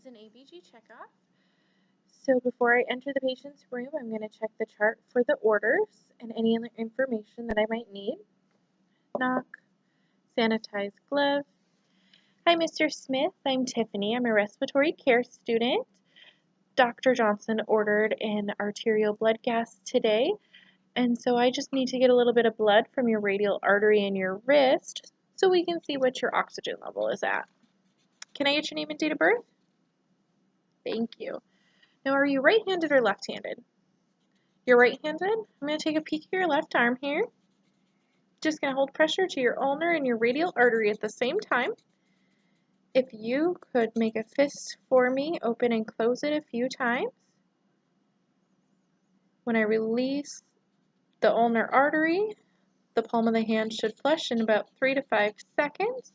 is an ABG checkoff. So before I enter the patient's room, I'm going to check the chart for the orders and any other information that I might need. Knock, sanitized glove. Hi, Mr. Smith. I'm Tiffany. I'm a respiratory care student. Dr. Johnson ordered an arterial blood gas today, and so I just need to get a little bit of blood from your radial artery in your wrist so we can see what your oxygen level is at. Can I get your name and date of birth? Thank you. Now, are you right-handed or left-handed? You're right-handed. I'm going to take a peek at your left arm here. Just going to hold pressure to your ulnar and your radial artery at the same time. If you could make a fist for me, open and close it a few times. When I release the ulnar artery, the palm of the hand should flush in about 3 to 5 seconds.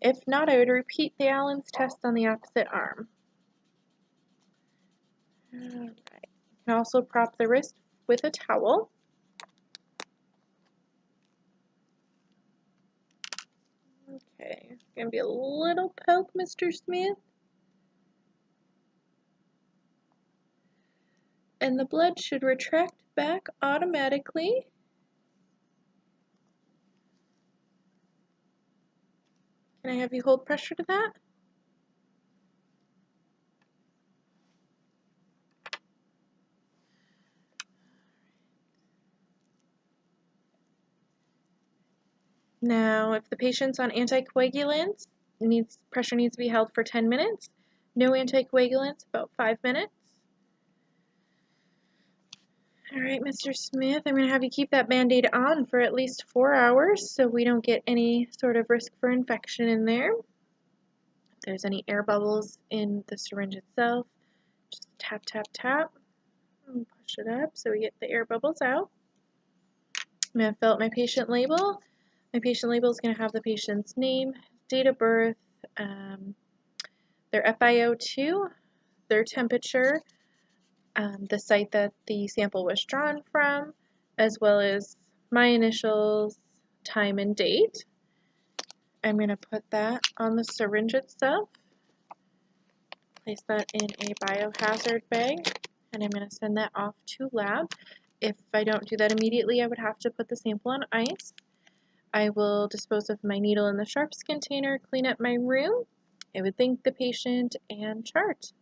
If not, I would repeat the Allen's test on the opposite arm. All right. You can also prop the wrist with a towel. Okay, it's going to be a little poke, Mr. Smith. And the blood should retract back automatically. Can I have you hold pressure to that? Now, if the patient's on anticoagulants, pressure needs to be held for 10 minutes. No anticoagulants, about 5 minutes. All right, Mr. Smith, I'm going to have you keep that Band-Aid on for at least 4 hours so we don't get any sort of risk for infection in there. If there's any air bubbles in the syringe itself, just tap, tap, tap, and push it up so we get the air bubbles out. I'm going to fill out my patient label. My patient label is going to have the patient's name, date of birth, their FiO2, their temperature, the site that the sample was drawn from, as well as my initials, time and date. I'm going to put that on the syringe itself, place that in a biohazard bag, and I'm going to send that off to lab. If I don't do that immediately, I would have to put the sample on ice. I will dispose of my needle in the sharps container, clean up my room. I would thank the patient and chart.